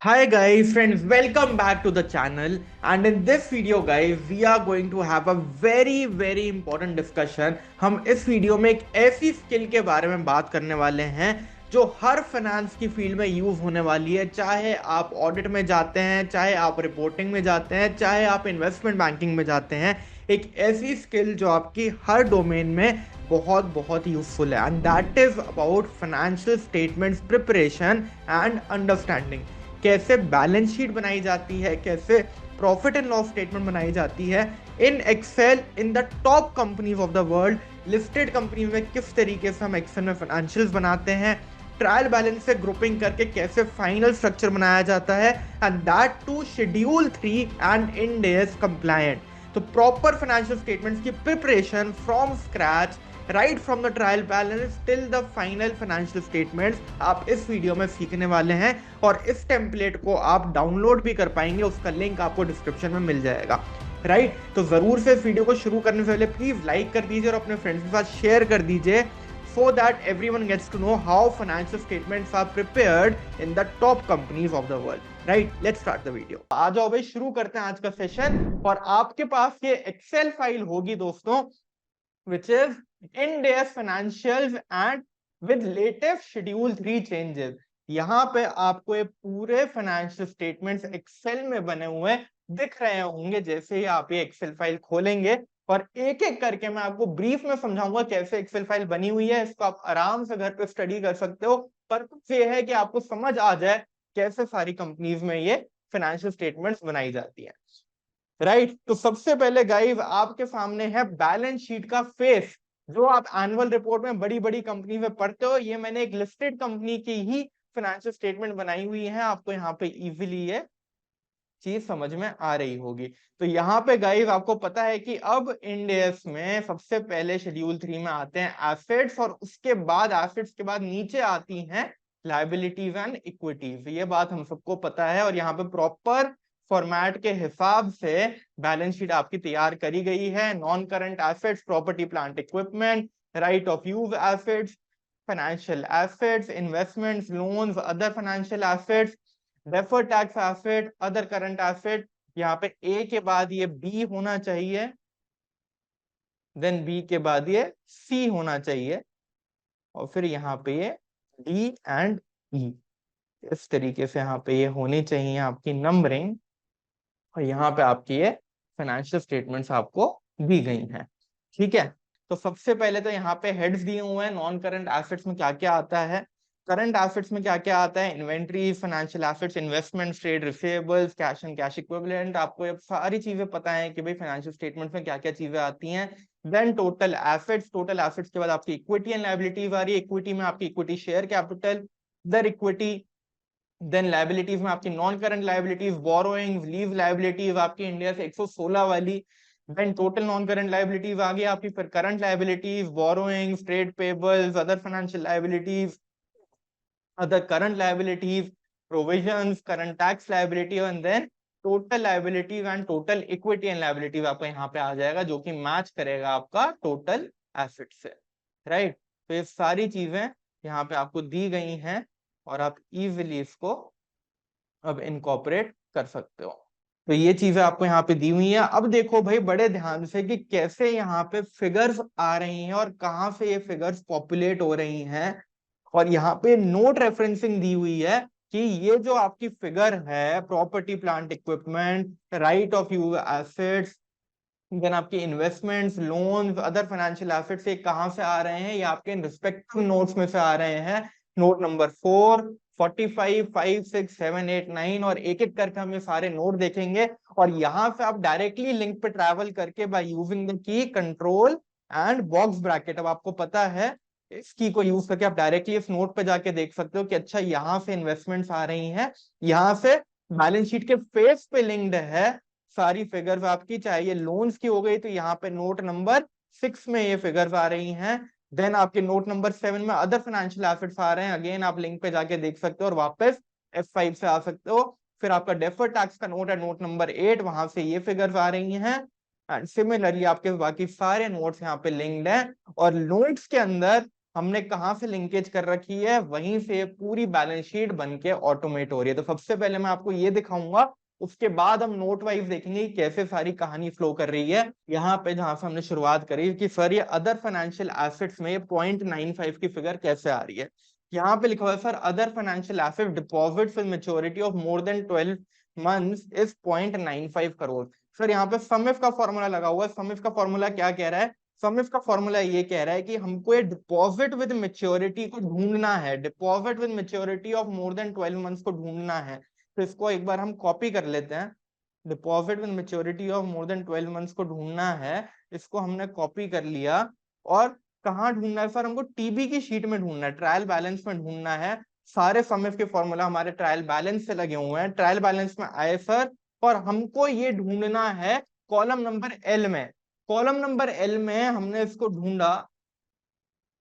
Hi guys, friends, welcome back to the channel. And in this video guys, we are going to have a very important discussion. हम इस video में एक ऐसी skill के बारे में बात करने वाले हैं जो हर फाइनेंस की फील्ड में यूज होने वाली है। चाहे आप ऑडिट में जाते हैं, चाहे आप रिपोर्टिंग में जाते हैं, चाहे आप इन्वेस्टमेंट बैंकिंग में जाते हैं। एक ऐसी स्किल जो आपकी हर डोमेन में बहुत यूजफुल है, and that is about financial statements preparation and understanding. कैसे बैलेंस शीट बनाई जाती है, कैसे प्रॉफिट एंड लॉस स्टेटमेंट बनाई जाती है in Excel in the top companies of the world. Listed companies में किस तरीके से हम एक्सेल में फाइनेंशियल्स बनाते हैं, ट्रायल बैलेंस से ग्रुपिंग करके कैसे फाइनल स्ट्रक्चर बनाया जाता है, and that too schedule 3 and Ind AS compliant. तो प्रॉपर फाइनेंशियल स्टेटमेंट्स की preparation from scratch, right from the trial balance till the final financial statements, आप इस वीडियो में सीखने वाले हैं। और इस टेम्पलेट को आप डाउनलोड भी कर पाएंगे, उसका लिंक आपको डिस्क्रिप्शन में मिल जाएगा। राइट, तो जरूर से इस वीडियो को शुरू करने से पहले प्लीज लाइक कर दीजिए और अपने फ्रेंड्स के साथ शेयर कर दीजिए, so that everyone gets to know how financial statements are prepared in the top companies of the world. Right, let's start the video. आ जाओ भाई, शुरू करते हैं आज का सेशन। और आपके पास ये एक्सेल फाइल होगी दोस्तों, which is Ind AS financials and with latest schedule 3 changes। यहाँ पे आपको ये पूरे फाइनेंशियल स्टेटमेंट्स एक्सेल में बने हुए दिख रहे होंगे जैसे ही आप ये एक्सेल फाइल खोलेंगे। और एक एक करके मैं आपको ब्रीफ में समझाऊंगा कैसे एक्सेल फाइल बनी हुई है। इसको आप आराम से घर पे स्टडी कर सकते हो। पर्पस ये है कि आपको समझ आ जाए कैसे सारी कंपनीज में ये फाइनेंशियल स्टेटमेंट्स बनाई जाती है। राइट, तो सबसे पहले गाइस आपके सामने है बैलेंस शीट का फेस, जो आप एनुअल रिपोर्ट में बड़ी बड़ी कंपनी में पढ़ते हो। ये मैंने एक लिस्टेड कंपनी की ही फाइनेंशियल स्टेटमेंट बनाई हुई है, आपको यहाँ पे इजीली ये चीज समझ में आ रही होगी। तो यहाँ पे गाइस आपको पता है कि अब इंड एएस में सबसे पहले शेड्यूल 3 में आते हैं एसेट्स, और उसके बाद एसेट्स के बाद नीचे आती हैं लायबिलिटीज एंड इक्विटीज। ये बात हम सबको पता है। और यहाँ पे प्रॉपर फॉर्मेट के हिसाब से बैलेंस शीट आपकी तैयार करी गई है। Non current assets, property plant equipment, right of use assets, financial assets, investments, loans, other financial assets, deferred tax asset, other current asset. यहाँ पे ए के बाद ये बी होना चाहिए, देन बी के बाद ये सी होना चाहिए, और फिर यहाँ पे ये डी एंड ई। इस तरीके से यहाँ पे ये होनी चाहिए आपकी नंबरिंग। और यहाँ पे आपकी ये फाइनेंशियल स्टेटमेंट्स आपको दी गई हैं। ठीक है, तो सबसे पहले तो यहाँ पे हेड्स दिए हुए हैं। नॉन करंट एसेट्स में क्या क्या आता है, करंट एसेट्स में क्या क्या आता है, inventory, financial assets, investment, trade receivables, cash and cash equivalent. आपको ये सारी चीजें पता है कि भाई फाइनेंशियल स्टेटमेंट्स में क्या क्या चीजें आती हैं। Then total assets, total assets के बाद आपकी इक्विटी एंड लायबिलिटीज आ रही है। इक्विटी में आपकी equity share capital, other equity. Then liabilities में आपकी non current liabilities, borrowings, lease liabilities आपकी इंडिया से 116 वाली। Then total non current liabilities आ गई आपकी, फिर current liabilities, borrowings, trade payables, other financial liabilities, other current liabilities, provisions, current tax liability, and then total liabilities and total equity and liabilities आपको यहाँ पे आ जाएगा, जो कि मैच करेगा आपका टोटल एसेट से। राइट, तो ये सारी चीजें यहाँ पे आपको दी गई हैं और आप इजीली इसको अब इनकॉर्पोरेट कर सकते हो। तो ये चीजें आपको यहाँ पे दी हुई है। अब देखो भाई बड़े ध्यान से कि कैसे यहाँ पे फिगर्स आ रही हैं और कहाँ से ये फिगर्स पॉपुलेट हो रही हैं। और यहाँ पे नोट रेफरेंसिंग दी हुई है कि ये जो आपकी फिगर है, property plant equipment, right of use assets, then आपकी investments, loans, other financial assets, ये कहाँ से आ रहे हैं, ये आपके रिस्पेक्टिव नोट्स में से आ रहे हैं। नोट नंबर 4, 45, 5, 6, 7, 8, 9, और एक एक करके हम ये सारे नोट देखेंगे। और यहाँ से आप डायरेक्टली लिंक पे ट्रैवल करके by using the key control and box bracket, अब आपको पता है इस की को यूज करके आप डायरेक्टली इस नोट पे जाके देख सकते हो कि अच्छा यहाँ से इन्वेस्टमेंट्स आ रही हैं, यहाँ से बैलेंस शीट के फेस पे लिंक्ड है सारी फिगर्स आपकी। चाहे ये लोन्स की हो गई तो यहाँ पे नोट नंबर 6 में ये फिगर्स आ रही हैं। देन आपके नोट नंबर 7 में अदर फाइनेंशियल एसेट्स आ रहे हैं, अगेन आप लिंक पे जाके देख सकते हो और वापस F5 से आ सकते हो। फिर आपका डेफर्ड टैक्स का नोट है नोट नंबर 8, वहां से ये फिगर्स आ रही हैं। एंड सिमिलरली आपके बाकी सारे नोट्स यहाँ पे लिंक्ड हैं। और नोट्स के अंदर हमने कहाँ से लिंकेज कर रखी है, वहीं से पूरी बैलेंस शीट बन के ऑटोमेट हो रही है। तो सबसे पहले मैं आपको ये दिखाऊंगा, उसके बाद हम नोट वाइज देखेंगे कि कैसे सारी कहानी फ्लो कर रही है। यहाँ पे जहां से हमने शुरुआत करी कि सर ये अदर फाइनेंशियल एसेट्स में 0.95 की फिगर कैसे आ रही है। यहाँ पे लिखा हुआ है sir other financial asset deposits with maturity of more than 12 months is 0.95 crore. Sir यहाँ पे समिफ का फॉर्मूला लगा हुआ है। समिफ का फॉर्मूला क्या कह रहा है? समिफ का फॉर्मूला ये कह रहा है कि हमको ये डिपॉजिट विद मेच्योरिटी को ढूंढना है, deposit with maturity of more than 12 months को ढूंढना है। तो इसको एक बार हम कॉपी कर लेते हैं। Deposit with maturity of more than 12 months को ढूंढना है, इसको हमने कॉपी कर लिया। और कहाँ ढूंढना है सर? हमको टीबी की शीट में ढूंढना है, ट्रायल बैलेंस में ढूंढना है। सारे समिफ के फॉर्मूला हमारे ट्रायल बैलेंस से लगे हुए हैं, ट्रायल बैलेंस में आए सर। और हमको ये ढूंढना है कॉलम नंबर एल में। कॉलम नंबर एल में हमने इसको ढूंढा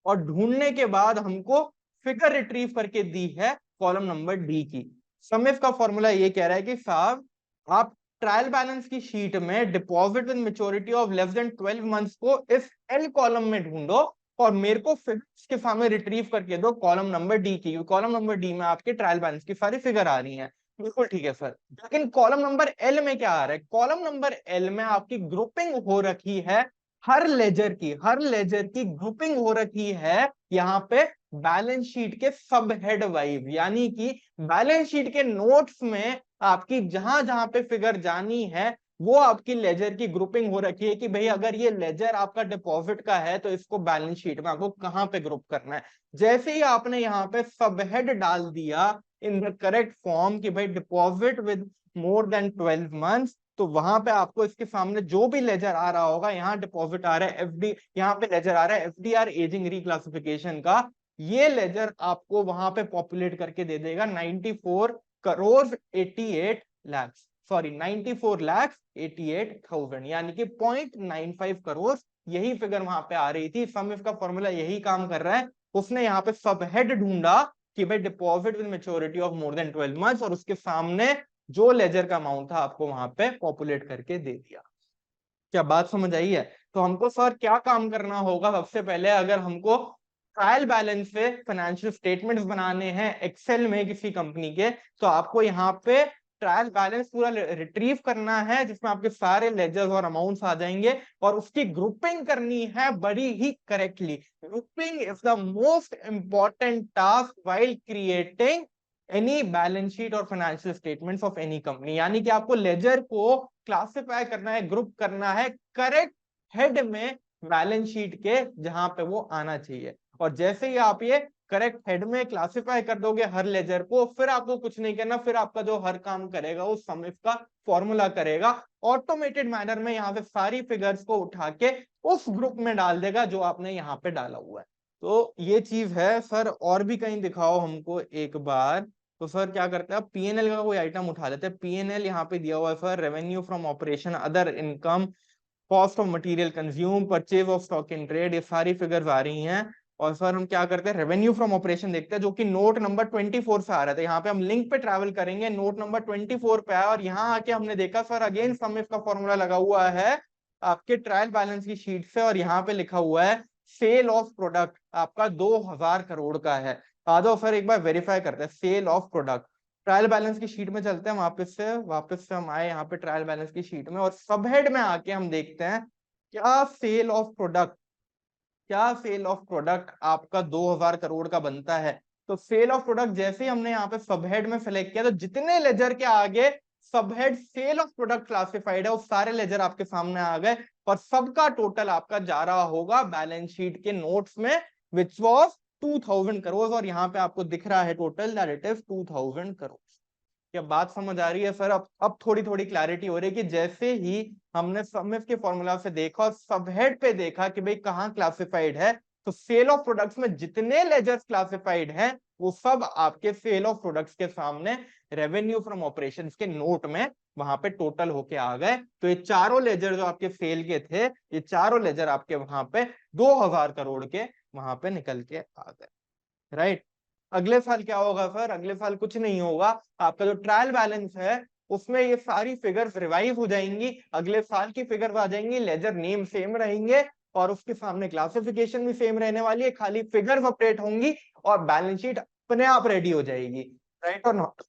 और ढूंढने के बाद हमको फिगर रिट्रीव करके दी है कॉलम नंबर डी की। समिफ का फॉर्मूला ये कह रहा है कि साहब आप ट्रायल बैलेंस की शीट में deposit with maturity of less than 12 months को इस एल कॉलम में ढूंढो और मेरे को फिगर्स के सामने रिट्रीव करके दो कॉलम नंबर डी की। कॉलम नंबर डी में आपके ट्रायल बैलेंस की सारी फिगर आ रही है। बिल्कुल ठीक है सर, लेकिन कॉलम नंबर एल में क्या आ रहा है? कॉलम नंबर एल में आपकी ग्रुपिंग हो रखी है, हर लेजर की ग्रुपिंग हो रखी है यहाँ पे बैलेंस शीट के सब हेड वाइज। यानी कि बैलेंस शीट के नोट्स में आपकी जहां जहां पे फिगर जानी है वो आपकी लेजर की ग्रुपिंग हो रखी है कि भाई अगर ये लेजर आपका डिपॉजिट का है तो इसको बैलेंस शीट में आपको कहां पे ग्रुप करना है। जैसे ही आपने यहाँ पे सब हेड डाल दिया इन द करेक्ट फॉर्म कि भाई deposit with more than 12 months, तो वहां पे आपको इसके सामने जो भी लेजर आ रहा होगा, यहाँ डिपॉजिट आ रहा है एफडी, यहाँ पे लेजर आ रहा है एफडीआर एजिंग रिक्लासिफिकेशन का, ये लेजर आपको वहां पे पॉपुलेट करके दे देगा 94 करोड़ 88 लाख, सॉरी 94 लाख 88,000, यानी कि 0.95 करोड़। यही फिगर वहां पे आ रही थी। समिफ का फॉर्मूला यही काम कर रहा है। उसने यहाँ पे सब हेड ढूंढा कि भाई deposit with maturity of more than 12 months और उसके सामने जो लेजर का अमाउंट था आपको वहां पे पॉपुलेट करके दे दिया। क्या बात समझ आई है? तो हमको सर क्या काम करना होगा? सबसे पहले अगर हमको ट्रायल बैलेंस से फाइनेंशियल स्टेटमेंट्स बनाने हैं एक्सेल में किसी कंपनी के, तो आपको यहाँ पे ट्रायल बैलेंस पूरा रिट्रीव करना है जिसमें आपके सारे लेजर्स और अमाउंट्स आ जाएंगे और उसकी ग्रुपिंग करनी है बड़ी ही correctly. Grouping is the most important task while creating any balance sheet और financial statements of any company. यानी कि आपको लेजर को क्लासिफाई करना है, ग्रुप करना है करेक्ट हेड में बैलेंस शीट के जहां पे वो आना चाहिए। और जैसे ही आप ये करेक्ट हेड में क्लासिफाई कर दोगे हर लेजर को, फिर आपको कुछ नहीं करना, फिर आपका जो हर काम करेगा वो समिफ का फॉर्मूला करेगा, ऑटोमेटेड मैनर में यहाँ पे सारी फिगर्स को उठा के उस ग्रुप में डाल देगा जो आपने यहाँ पे डाला हुआ है। तो ये चीज है सर। और भी कहीं दिखाओ हमको एक बार। तो सर क्या करते हैं, पीएनएल का कोई आइटम उठा लेते हैं। पीएनएल यहाँ पे दिया हुआ है sir, revenue from operation, other income, cost of material consume, purchase of stock in trade, ये सारी फिगर्स आ रही हैं। और सर हम क्या करते हैं, रेवेन्यू फ्रॉम ऑपरेशन देखते हैं जो कि नोट नंबर 24 से आ रहा था। यहाँ पे हम लिंक पे ट्रैवल करेंगे, नोट नंबर 24 पे आया और यहाँ आके हमने देखा सर अगेन समिफ का फॉर्मूला लगा हुआ है आपके ट्रायल बैलेंस की शीट से और यहाँ पे लिखा हुआ है सेल ऑफ प्रोडक्ट आपका 2000 करोड़ का है। आ जाओ सर एक बार वेरीफाई करते हैं sale of product. Trial balance की शीट में चलते हैं, वापस से हम आए यहाँ पे ट्रायल बैलेंस की शीट में और सब हेड में आके हम देखते हैं क्या सेल ऑफ प्रोडक्ट, क्या सेल ऑफ प्रोडक्ट आपका 2000 करोड़ का बनता है। तो सेल ऑफ प्रोडक्ट जैसे ही हमने यहाँ पे सब हेड में सिलेक्ट किया तो जितने लेजर के आगे sub head sale of product classified है वो सारे लेजर आपके सामने आ गए और सबका टोटल आपका जा रहा होगा बैलेंस शीट के नोट्स में विच वॉज 2000 करोड़ और यहाँ पे आपको दिख रहा है total that it is 2000 crore. क्या बात समझ आ रही है सर? अब थोड़ी थोड़ी क्लैरिटी हो रही है कि जैसे ही हमने समिफ के फॉर्मूला से देखा और सब हेड पे देखा कि भाई कहाँ क्लासिफाइड है, तो सेल ऑफ प्रोडक्ट्स में जितने लेजर्स क्लासिफाइड हैं वो सब आपके सेल ऑफ प्रोडक्ट्स के सामने रेवेन्यू फ्रॉम ऑपरेशंस के नोट में वहां पे टोटल होके आ गए। तो ये चारों लेजर जो आपके सेल के थे, ये चारों लेजर आपके वहां पे 2000 करोड़ के वहां पे निकल के आ गए, राइट। अगले साल क्या होगा सर? अगले साल कुछ नहीं होगा, आपका जो ट्रायल बैलेंस है उसमें ये सारी फिगर्स रिवाइज हो जाएंगी, अगले साल की फिगर्स आ जाएंगी, लेजर नेम सेम रहेंगे, और उसके सामने क्लासिफिकेशन भी सेम रहने वाली है, खाली फिगर्स अपडेट होंगी और बैलेंस शीट अपने आप रेडी हो जाएगी, राइट और नॉट।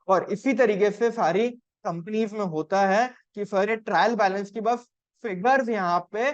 और इसी तरीके से सारी कंपनीज में होता है कि सारे ट्रायल बैलेंस की बस फिगर्स यहाँ पे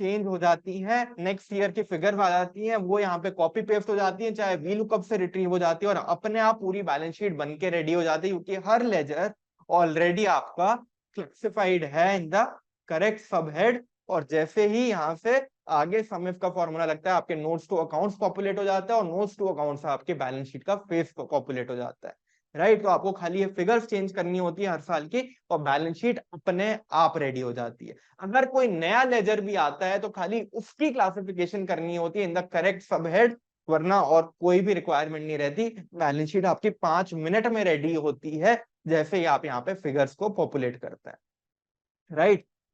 चेंज हो जाती है, नेक्स्ट ईयर की फिगर्स आ जाती हैं, वो यहाँ पे कॉपी पेस्ट हो जाती है, चाहे वी लुकअप से रिट्रीव हो जाती है और अपने आप पूरी बैलेंस शीट बन के रेडी हो जाती है, क्योंकि हर लेजर ऑलरेडी आपका क्लासिफाइड है इन द करेक्ट सब हेड। और जैसे ही यहाँ से आगे सम इफ का फॉर्मूला लगता है, आपके नोट्स टू अकाउंट्स पॉपुलेट हो जाता है और नोट्स टू अकाउंट्स आपके बैलेंस शीट का फेस पॉपुलेट हो जाता है, राइट। तो आपको खाली ये फिगर्स चेंज करनी होती है हर साल की और बैलेंस शीट अपने आप रेडी हो जाती है। अगर कोई नया लेजर भी आता है तो खाली उसकी क्लासिफिकेशन करनी होती है इन द करेक्ट सब हेड, वरना और कोई भी रिक्वायरमेंट नहीं रहती, बैलेंस शीट आपकी 5 मिनट में रेडी होती है जैसे ही आप यहाँ पे फिगर्स को पॉपुलेट करते हैं, राइट।